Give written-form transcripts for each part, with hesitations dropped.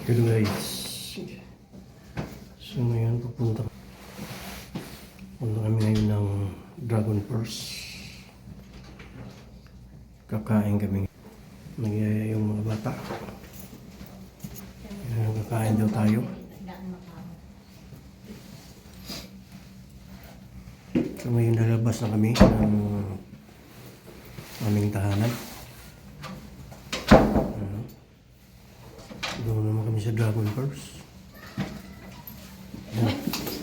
Hello guys. So ngayon pupunta kami ngayon ng Dragon First. Kakain kami. Nagyaya yung mga bata. Kakain daw tayo. So ngayon lalabas na kami ng aming tahanan. Doon naman kami sa Dragon First.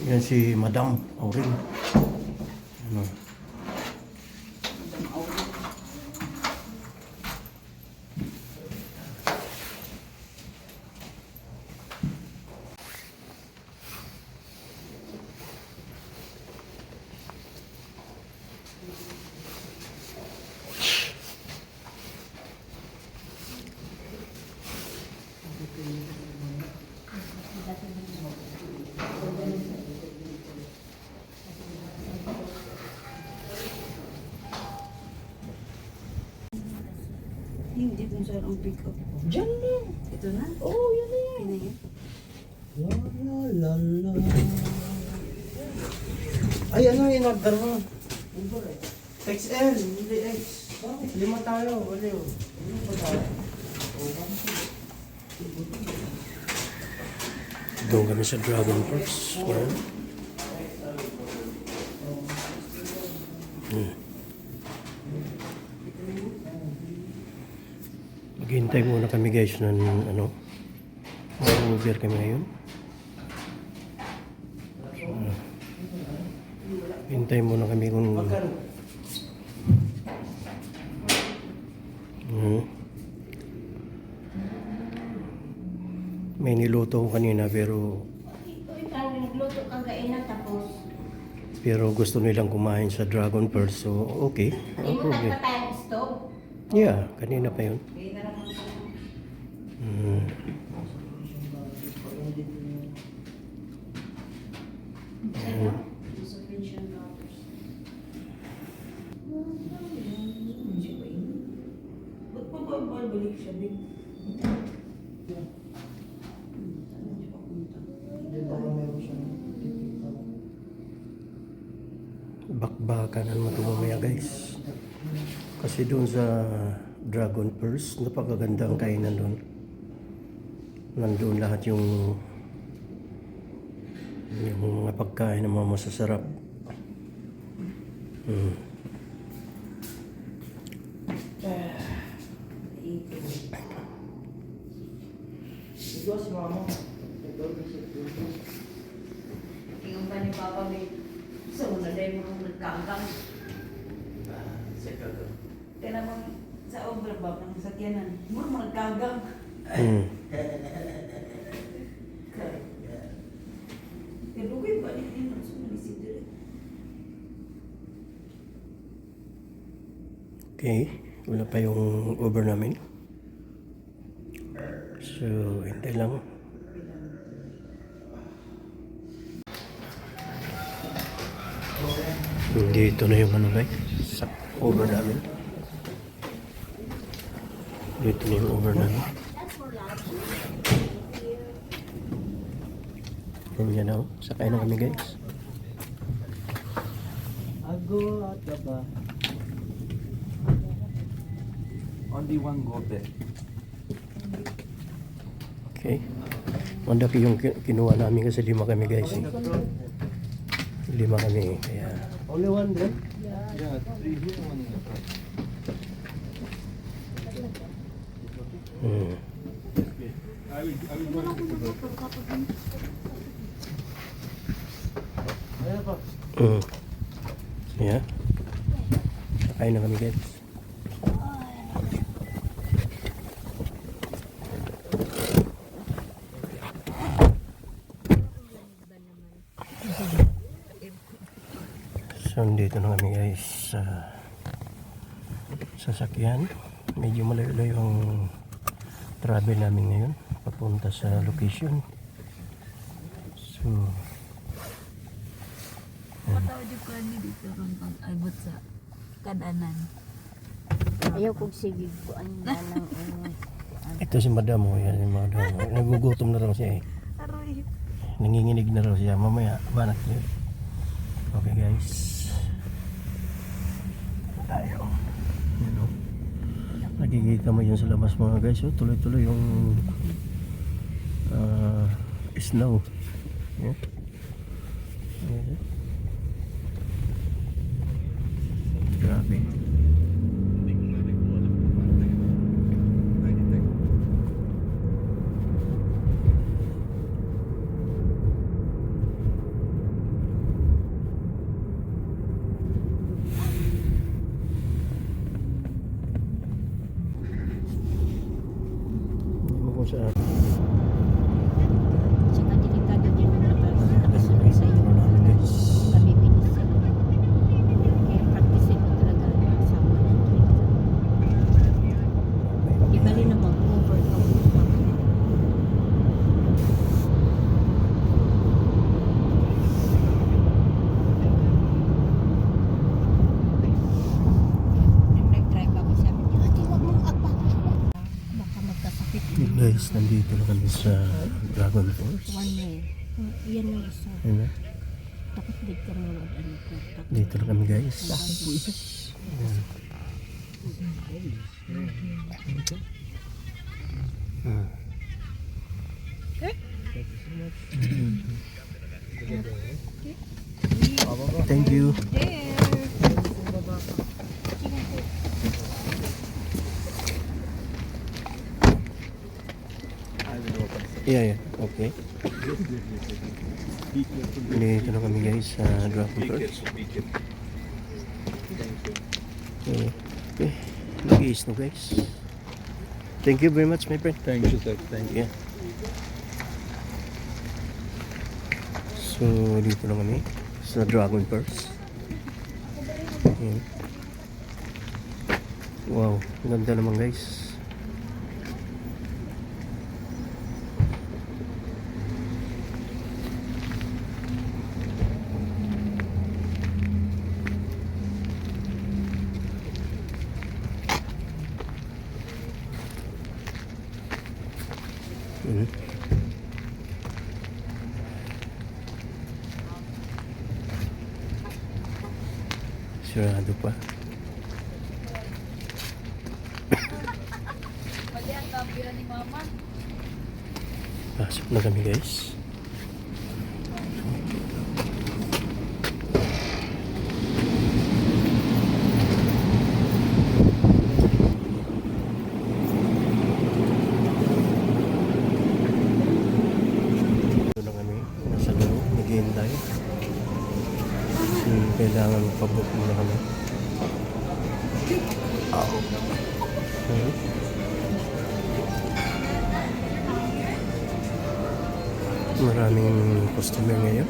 Yan si Madam Aurel. Hindi dun sa ang pick up. Diyan na. Ito na? Oo, oh, yan na yan. Pinayin. La la la. Ay, ano yung in-order mo? XL, hindi X. Lima tayo, wala yun. Ano pa tayo? Doon kami sa Dragon First. Maghintay muna kami guys ng mag-Uber kami ngayon. Hintay muna kami kung may niluto ko kanina pero Nagluto kang kainan tapos gusto nilang kumain sa Dragon First, so okay, no hindi mo problem. pa tayong stove. Yeah, kanina pa yun. Kaya na naman sa suspension covers. Ba't pa ba balik siya, Big? Bakbakan naman ito mamaya guys. Kasi doon sa Dragon First, napakaganda ang kainan doon. Nandun lahat yung mga pagkain na mga masasarap. Ito si mama. Tingnan pa ni Papa, Big. Sa una dahil mo nagkangkang. Kaya naman sa overbag ng sakyanan, mo nagkangkang. Kadugay ba niya yun? Sumanisip din. Okay, wala pa yung Uber namin. So, hintay lang. Dito na yung guys, sa Uber namin. Dito na yung Uber namin. Yan na, sakay na kami guys. Ago at ba? Only one go there. Okay. Mandaki yung kinuha namin kasi 5 kami guys. 5 kami, kaya Only one there? Yeah, 3 here, 1 in the front. I will go to the Ayan pa. yeah. Sakay na kami guys. So, dito na kami guys sa sasakyan. Medyo malayo-layo ang travel namin ngayon papunta sa location. So, Patawad yung kani dito ron pag abot sa kadanan. Ayaw kong sige ko ang dalang Ito si madam mo, yan yung madam mo. Nagugutom na raw siya eh. Aray. Nanginginig na raw siya. Mamaya, banat niyo. Okay guys. Tayo. Yan o. Nakikita mo yun sa labas mga guys. Oh. Tuloy-tuloy yung snow. Yan. Yan. Grabe. Hindi mo kung saan. Saka delikado din nakasunod sa iyo. Guys. Kami pinisin. Kaya practicein mo talaga ang kasama natin. Di bali na mag-overcome mo pa. Nung nag-drive ako, sabi niya, "Ate, wag mong baka magkasakit." Guys, nandito na kami sa Dragon Force. One way. Yan ang isa. Ayun na. Takot din ka mga ano ko. Takot. Dito na kami guys. Ayan. Hmm. Thank you. Yeah, yeah. Okay. Dito na kami guys sa Dragon Force. Okay. Nag-iis na guys. Thank you very much my friend. Thank you, sir. Thank you. Yeah. So, dito na kami sa Dragon Force. Ayan. Wow, ganda naman guys. Mhm. Sigurado pa. Pwede ang kabira ni mama. Pasok na kami guys. Ito na kami. Nasa loob. Naghihintay. Kailangan magpabook muna kami. Mhm. Maraming customer ngayon.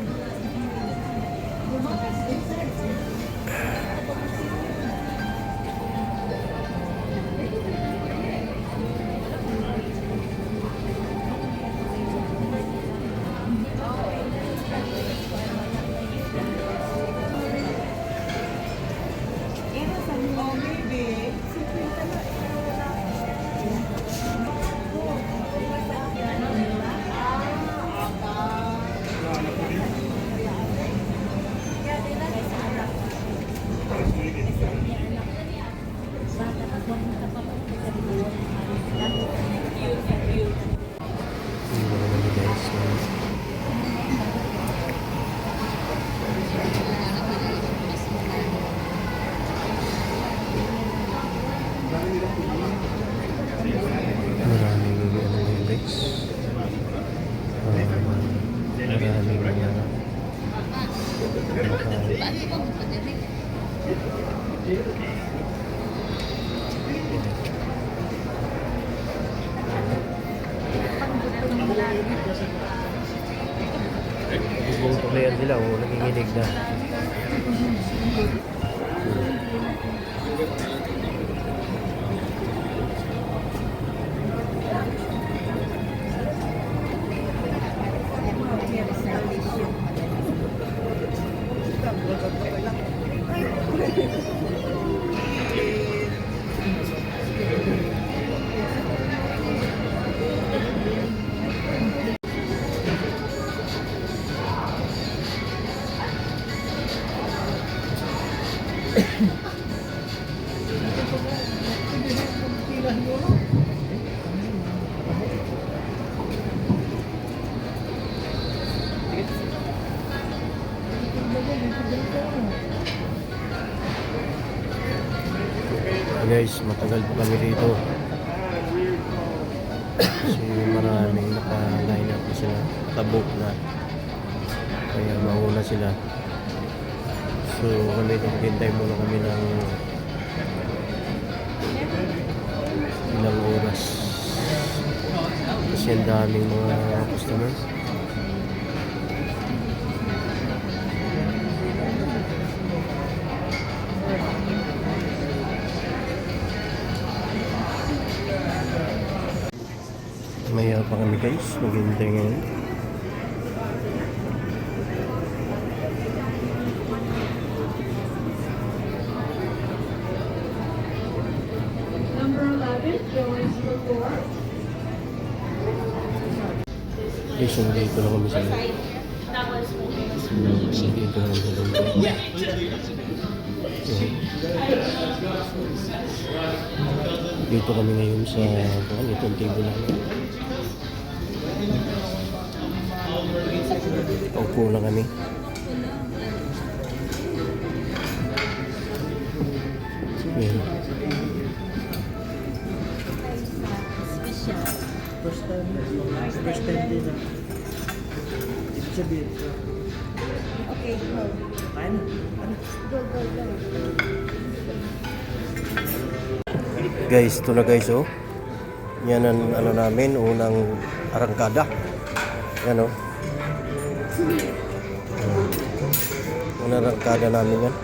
Maraming ano yung guys. Maraming Bubong tuklayan sila o nanginginig na. guys, matagal pa kami dito. Kasi maraming naka-line up na sila, tabok na. Kaya mauna sila. So kami naghintay muna kami ng ilang oras. Kasi ang daming mga customer. Maya pa kami guys, naghihintay ngayon. Number 11, Joyce Report. Guys, nandito lang kami sa nandito lang sa dito kami ngayon sa itong table namin. Paupo lang kami. Ayan. First time din na. Ibig sabihin. Okay, go. Kain na. Ano? Go, go, go. Guys, ito na guys oh. Yan ang ano namin, unang arangkada. Yan oh. Unang arangkada namin yan.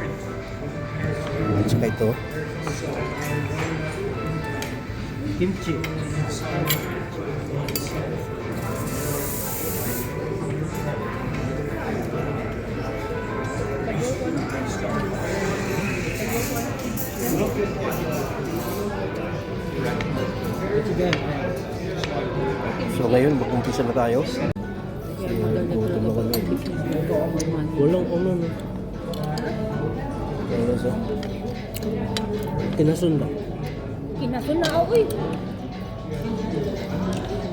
At saka ito. Kimchi. So ngayon, mag-umpisa na tayo. Gutom na kami. Walang ano no. Ano so? Kinasun ba? Kinasun na ako eh.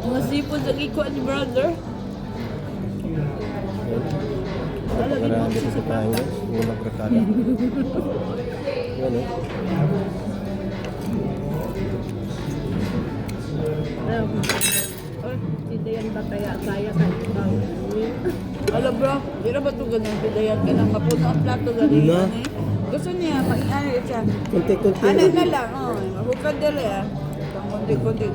Mga sipon sa iko ni brother. Marami dito tayo guys. Unang arangkada. Yan oh. Pidayan ba kaya kaya ka? Alam bro, di na ba ito ganun? Pidayan ka ng mapuno ang plato galing Na. yan eh. Gusto niya, ano siya. Kunti-kunti. Ano na lang, mahukad dali ah. Kunti-kunti.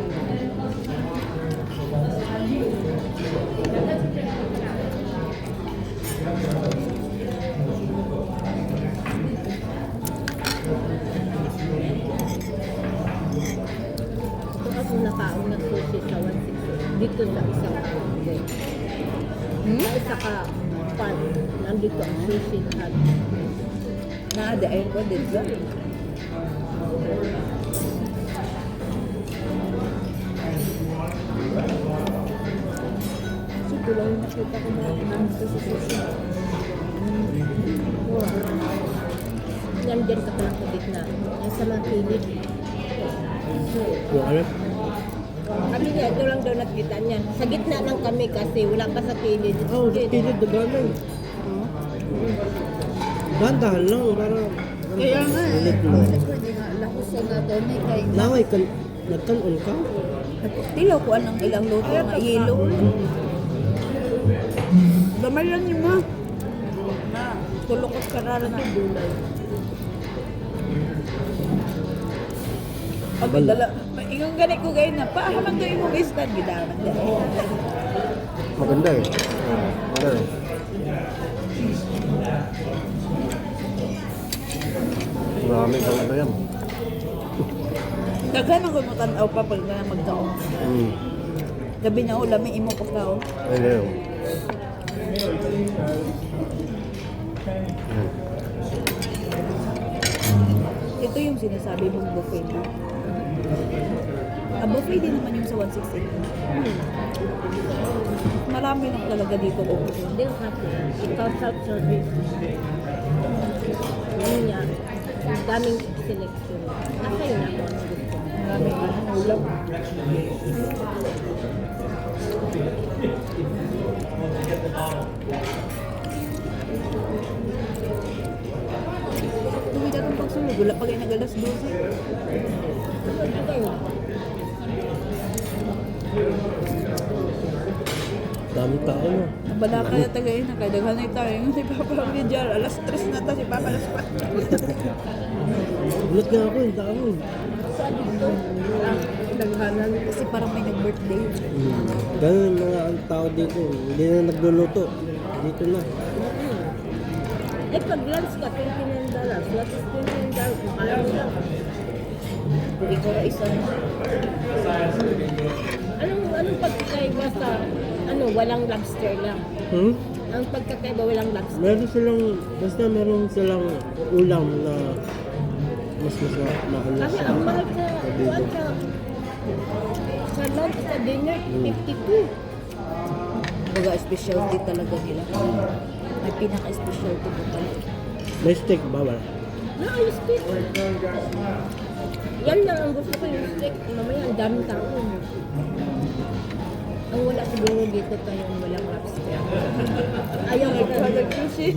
Ito ako nakaon ng sushi sa 160. Dito sa isang sa isa ka pan. Nandito ang sushi lahat. Naadain ko dito. Ito lang yung nakita ko na nandito sa sushi. Yan dyan ka lang sa gitna. Yan sa mga kilid. Yung ano? Kami niya, ito lang daw nakita niyan. Sa gitna lang kami kasi wala pa sa kilid. Oh, sa kilid na gano'n. Dahan-dahan lang, para... Kaya nga eh. Ulit mo. Pwede nga, lahusan na doon eh. Kay Laway, nagkanon ka? tilaw ko anong ilang luto nga yelo. Gamay lang yun ma. Na, tulokot ka na na. Pag dala, yung ganit ko gayon na, paahaman to yung istan, gidaman dahil. Maganda eh. Maganda eh. Marami kang ito yan. Daghan ako matanaw pa pag na magtaon. Gabi na ulam, may imo pagkaon. Ayun. Ito yung sinasabi mong buffet mo. Buffet din naman yung sa 160. Marami lang talaga dito buffet. Hindi ko kasi. Ikaw self-service. Yan niya. Ang daming selection. Nasa yun ako ang gusto. Marami ang ulam. Tumida ng pagsunod. Wala pa kayo nagala alas 12. Ano kayo? Daming tao no. Bala kaya tagay na kay daghanay tayo. Yung si Papa Vidal, alas 3 na ta si Papa alas 4. Ulat nga ako, yung dami. Sabi ko, naghanan. Kasi parang may nag-birthday. Ganun mga ang tao dito. Hindi na nagluluto. Dito na. Eh, pag lunch ka, $29. What is $29? Mahal mo lang. Kung ikaw na isa na. Anong pagkakaiba sa, walang lobster lang? Ang pagkakaiba walang lobster. Meron silang, basta meron silang ulam na mas mahal na Kasi sa ang mahal sa, dito. sa lunch, sa dinner, 52. Baga specialty talaga nila. May pinaka-specialty po talaga. May steak ba wala? No, yung steak. Yan lang ang gusto ko yung steak. Mamaya ang daming tao. Ang wala siguro dito tayo walang lobster. Ayaw ko Ikaw nag-sushi.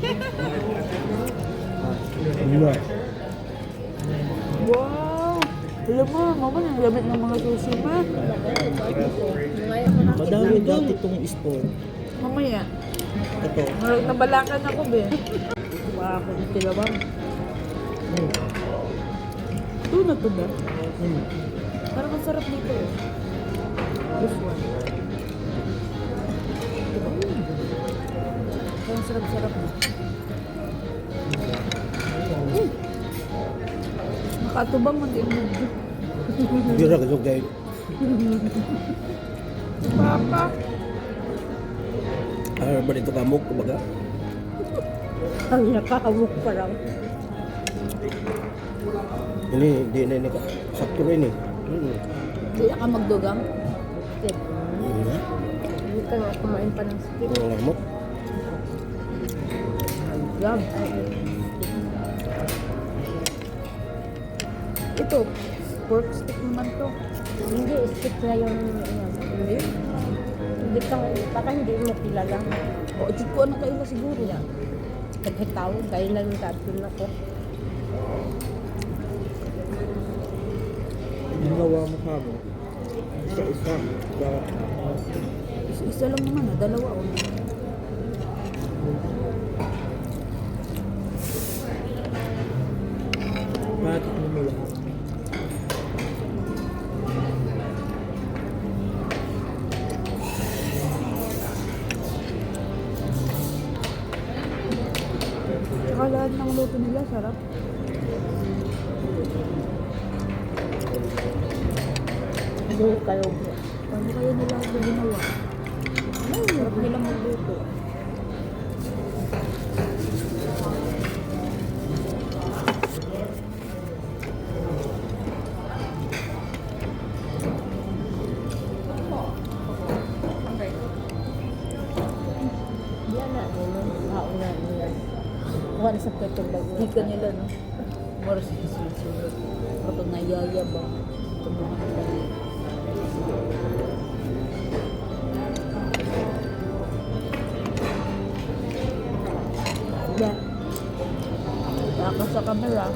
Wala. Wow! Alam mo, mama, ang gamit ng mga sushi ba? Madami dati itong store. Mamaya. Ito. Marag nabalakan ako, be. Wow, ako yung tilawang. Ito na to ba? Parang ang sarap dito. This one. Diba? Parang sarap-sarap na. Nakatubang man din mo. Bira ka guys. Papa. Ano ba dito kamok kumbaga? Ang nakahamok pa lang. Ini di na ini sakto rin eh. Hindi ka magdugang. Steak. Hindi ka nga kumain pa ng steak. Ang kamok. Love. Ito, pork stick naman to. Hindi, steak na yung Hindi. hindi ka, baka hindi mo kilala. O, chik ko na kayo na siguro yan. Nagkatawag, kayo na yung tapin ako. Ginawa mo ka mo. Isa-isa. Isa lang naman, dalawa o. Patik mo lahat. Saka lahat ng luto nila, sarap. Doon kayo. Paano kayo nila ito ginawa? Ay, sarap nilang magluto. Yan na, tao na nila. Bukan sa petong bago. Hindi ka nila, no? Mara sa susunod. Kapag nayayabang, ito mga nila. Yeah. Baka sa camera.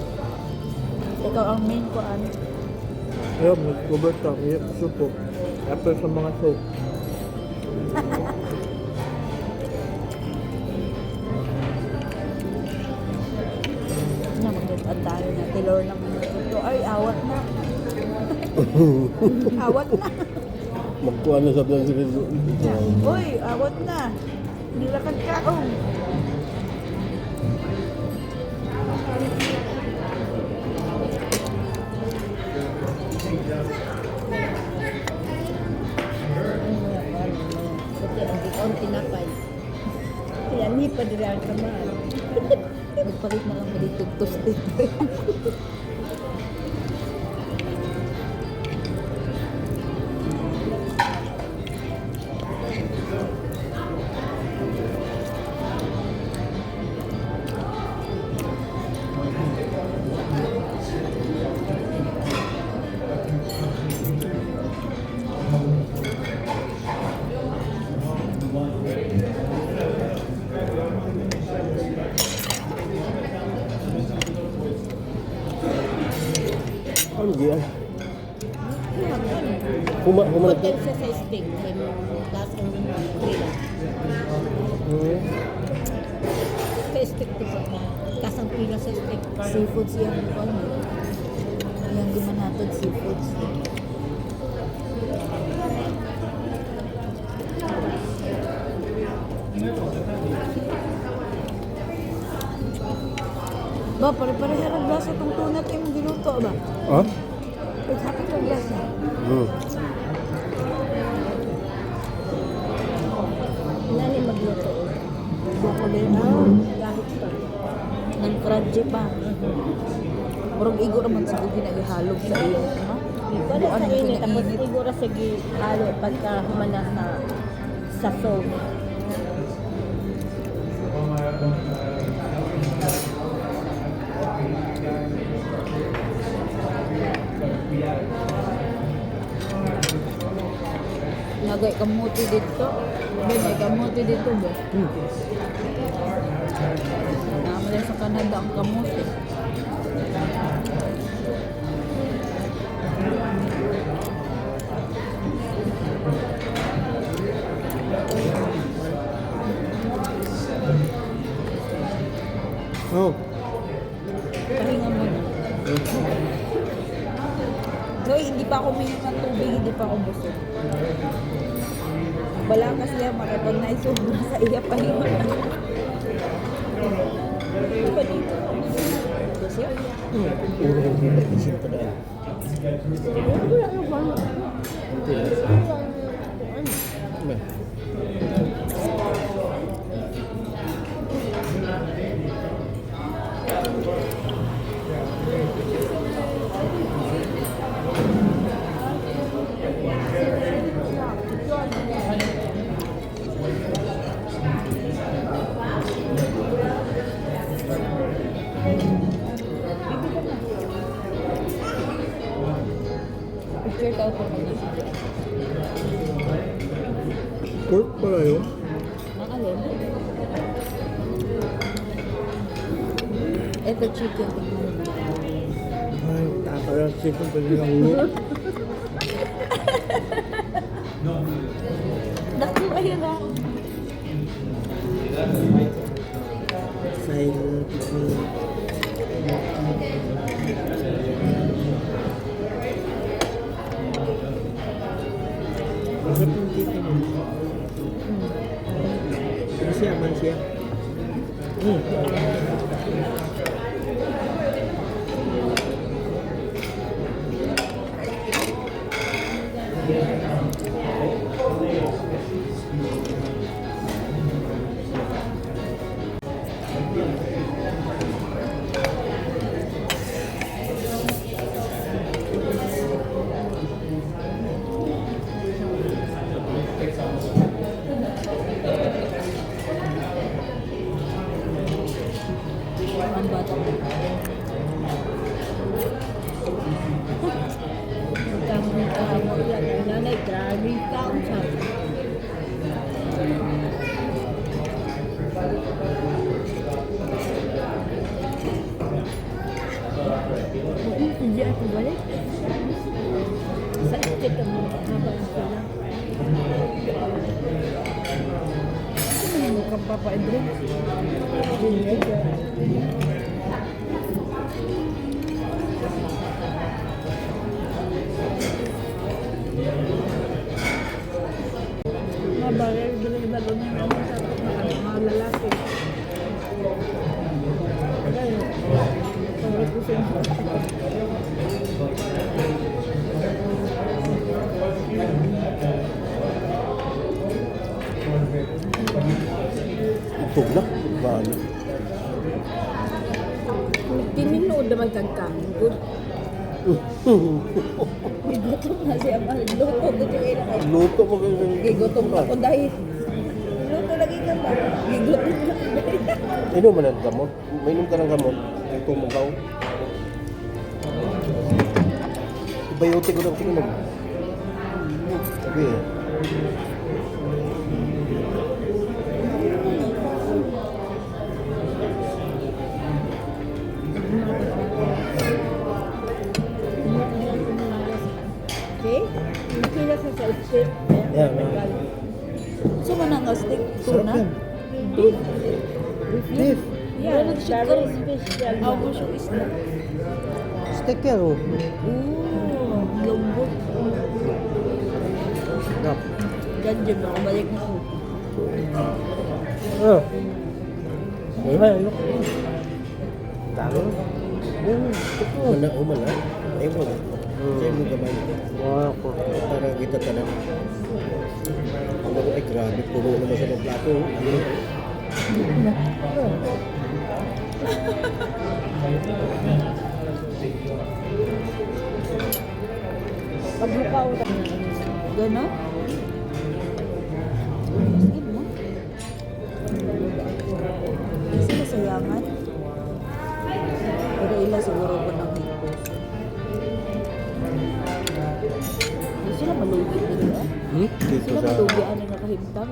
Ikaw ang main ko, ano? Ayun, nag-cover ka. Iyak supo. After sa mga soap. Na, mag-antayo na. Tilor lang ito. Ay, awat na. Awat na. Magkuha na sa plan sila. Uy, awat na. Nilakad ka, oh. Ang tinapay. Kaya hindi pa dila ang kamahal. Nagpalit na lang mo dito toasted. GR. Humanag Hotel siya sa steak. Tapos ang pila. Sa steak diba na. Tapos ang pila sa steak. Seafoods yan. Yan di man natin seafoods. Ba, pare-pareha ng lasa itong tunat yung giluto ba? Ha? Paghapit ng lasa. Nani magluto. Bako din. Kahit pa. Nang crunchy pa. Murag igo naman sa kugi na ihalog sa iyo. Ha? Wala sa init. Tapos siguro sige halo pagka humana sa foam. Nagay kamuti dito. May kamuti dito ba? Naman sa Canada ang kamuti. Oh. Pahinga mo na. Joy, hindi pa ako uminom ng tubig, hindi pa ako busog. Wala kasi yan, makapag naisubra sa iya, pahinga na. Di ba dito? Gusto yan? Ulo yung hindi isip ko na. Wala na ba? Hindi. Ba? Picture ka ako pag nasa. Pork pala yun. Makalin. Ito chicken. Ay, tatalang chicken pala ng ulo. Naku, ayun na. Silent picture. Masarap yung chicken. Man siya. Ang bata ko. Magkamot yan. Ang nanay, grabe ka ang sabi. Hindi ako balik. Sa ikit ang mga habang sila. Ano kang Papa Edrin? Hindi ka. Mabalay, gila-gila na naman sa mga lalaki. Kaya, sorry po sa inyo. Tugnak. Bali. Tininood naman kang kanggod. Gutom na siya. Luto ko siya na kayo. Luto mo kayo. Gutom ako dahil. Luto lagi ka ba? Gutom na ako dahil. Inom man ang gamot. Mainom ka ng gamot. Ito mo kaw. Biotic ko lang tingnan. Okay. mo na nga steak tuna? Beef. Beef. Yeah, very special. How much is that? Steak yan oh. Ooh, lambot. Sarap. Ganyan ba? Balik mo. Oh. Ayun. Tama. Wala, umala. Ay, wala. Kaya mo gamay. Wow ko. Para kita tanang. Ano ko, ay grabe. Puno naman sa mga plato. Ano? Paglukaw. Gano? Sige mo. Kasi masayangan. Pero ila siguro ko ng hipos. Hindi sila malugi nila. Dito Sila sa malugi ano nakahimtang.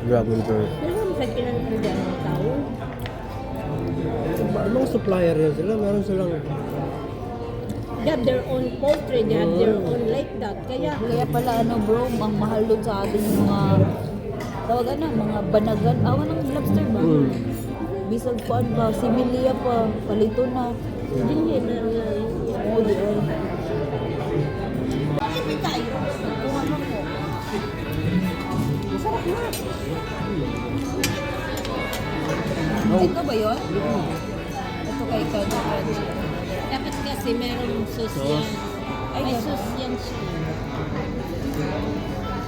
Dragon Bird. Pero masakit ka lang ng ng tao. Anong supplier yan sila? Meron silang... They have their own poultry, they have their own like that. Kaya, Kaya pala ano bro, ang mahal doon sa atin yung mga tawagan na, mga banagan. Awan ng lobster ba? Bisag paan ba? Similia pa. Palito na. hindi yun na Oo, di ay. Hindi tayo. Kuha mo ko. Masarap na. Ito ba yun? Ito kay Kanya. Dapat kasi merong sauce yan. Ay, May ganun. sauce yan siya.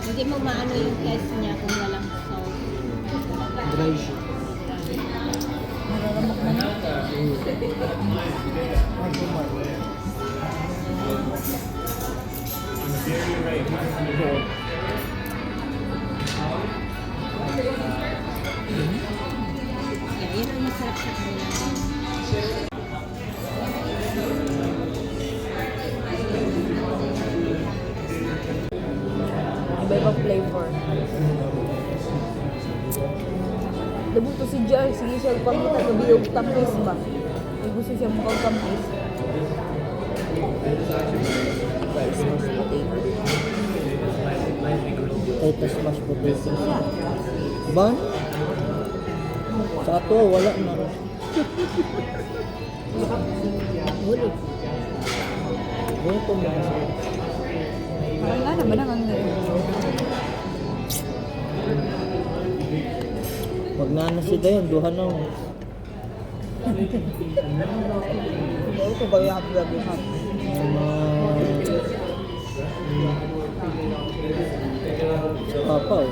Hindi mo maano yung guys niya kung walang sauce. Dry siya. Mararamak na na. Yeah, yun ang masarap sa kanila. Iba-ibang flavor. Dabuto si Jar, sige siya pangita ng bilog tampis ba? May gusto siya mukhang tampis. Smashed potato. Ito smash potato. Ba? Sa ato, wala na. Huli. Ganito mo kasi. Parang nga na ba nang ang Pag nana si Dayan, duha na. Bago ko ba yung haplag yung hap? Papa oh.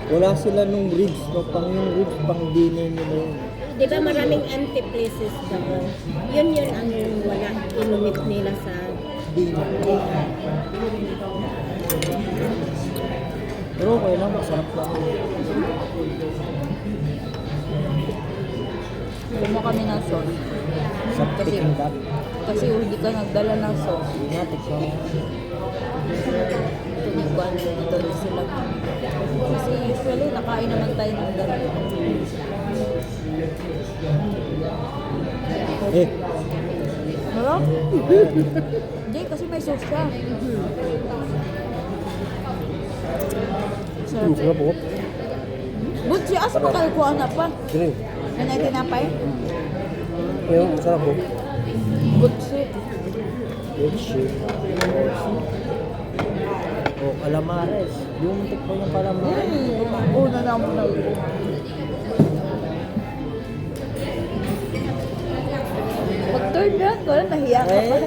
Wala sila nung ribs, no? Pang yung ribs, pang dinner nila yun. Di ba maraming empty places daw? Yun ang wala inumit nila sa Dinner. Pero okay lang, masarap lang. Kumuha kami ng sauce. Sa picking that. Kasi hindi ka nagdala ng sauce. Hindi nga, tikman mo. Ito yung bundle na ito rin sila. Kasi usually nakain naman tayo ng ganito. Eh, Harap? Hindi, kasi may sauce siya. Sarap. sarap po. Butsi, asa pa kayo kuha na pa? Green. Yan ay tinapay? Yung sarap po. Butsi. Good shit. Oh, calamares. Yung tikman ng calamares. Una na mo na. Pag third round ka na, nahiya ka pa.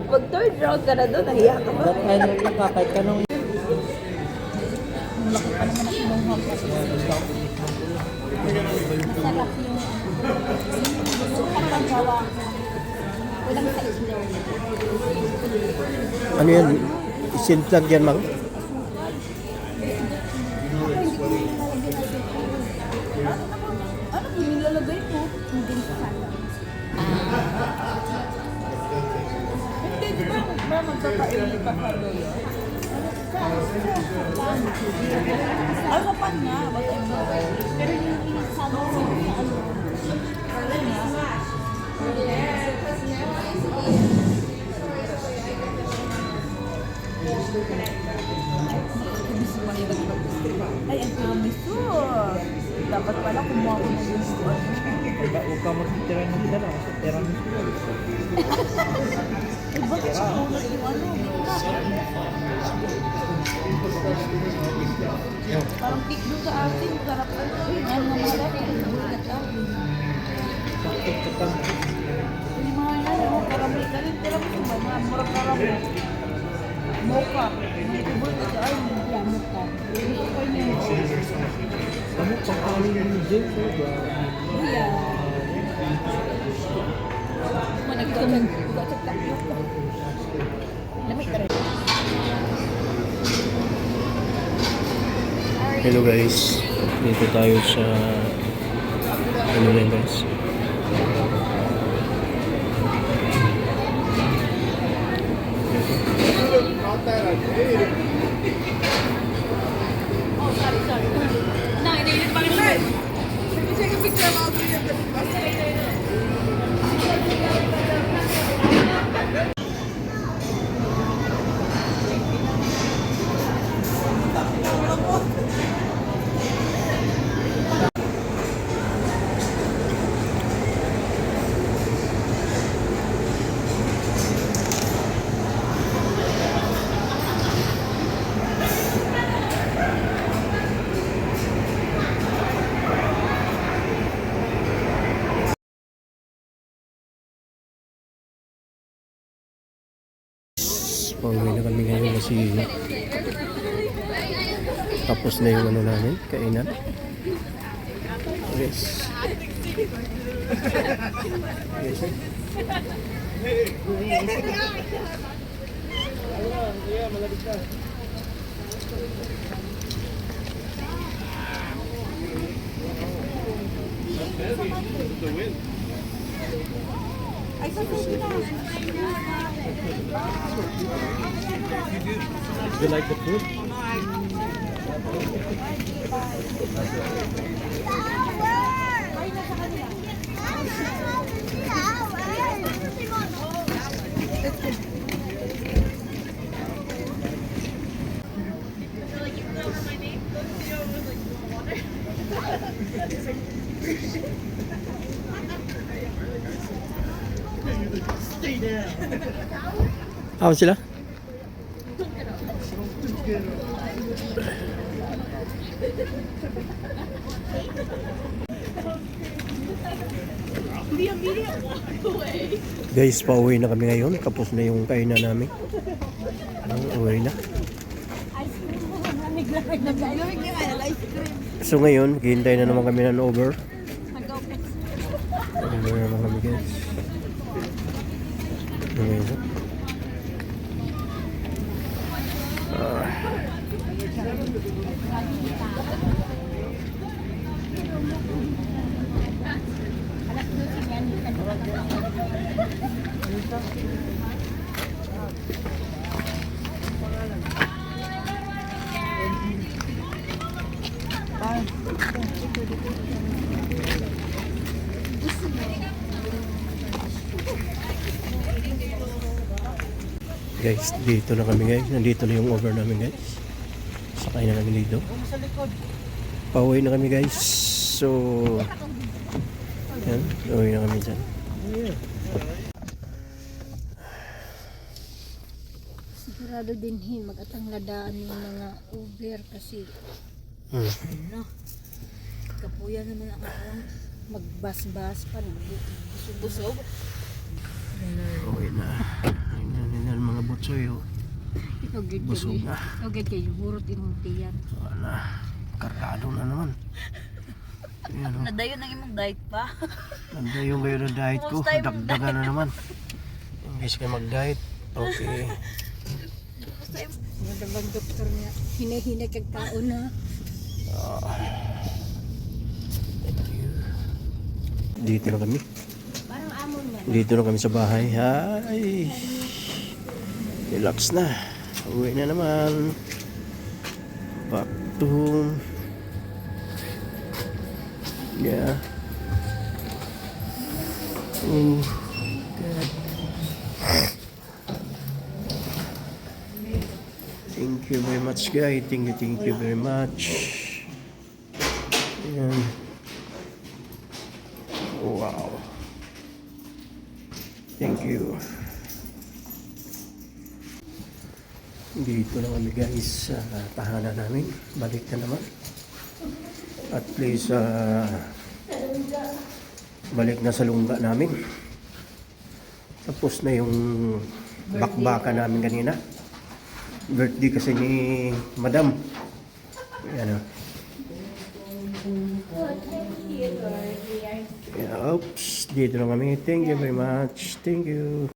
Pag third round ka na doon, nahiya ka pa. That kind of nakakait ka nung... Ang laki pa naman ang kinuha kasi. Masarap yung sukang paggawa. Walang sa islaw. Ano yan? Isintag yan, Mang? Ano yung nilalagay ko? Hindi sa sana. Hindi, di ba magkakainin pa sa doyo? Ano pa nga? Pero yung inasama ko yung ano. Ano nga? Ay, ang promise ko. Dapat pala kumuha ko ng gusto. Huwag ka magtitira ng dala kasi tira mo sila. Eh, bakit sa kulot yung ano? Parang pick doon sa atin. Sarap ano. Yan nga masarap. Nagulat ako. Hindi mga yan. Ano, karamay ka rin. Tira mo ba? Murang karamay. Mocha. Hindi ko ba ito? Ay, mocha. Mocha. Hindi ko kayo niya. Ano, pangkali na ni Jim, ba? Iya. Managkaman. Gacak tapiok ko. Lamig ka rin. Hello guys, dito tayo sa ano na yun guys. Pauwi na kami ngayon kasi tapos na yung ano namin, kainan. Yes. Yes. Do you like the food? Awan sila? Guys, pauwi na kami ngayon. Tapos na yung kainan namin. Uwi na. So ngayon, maghihintay na naman kami ng over. Over na naman kami guys. Ngayon. Guys, dito na kami guys. Nandito na yung over namin guys. Sakay na kami dito. Pauwi na kami guys. So, yan. Pauwi na kami dyan. Sigurado din mag-atang ladaan yung mga Uber kasi ano, kapuya naman ang akong magbas-bas pa. Busog-busog. Pauwi na. Yan mga butsoy. Busog na. Okay, kayo burot imong tiyan. Wala. Kargado na naman. Ayan, oh. Nadayon ang imong diet pa. Nandayon kayo ng diet ko. Dagdagan na naman. Imbis kayo mag-diet. Okay. Ang bang doktor niya, hinay-hinay kag tao na. Dito na kami. Parang amon man. Dito na kami sa bahay. Ay. Relax na. Uwi na naman. Back to home. Yeah. God. Thank you very much guys. Thank you very much. Ayan. Wow. Thank you. Dito na kami guys sa tahanan namin. Balik na naman. At please balik na sa lungga namin. Tapos na yung bakbaka namin kanina. Birthday kasi ni Madam. Ayan o. Oops, dito na kami. Thank you very much. Thank you.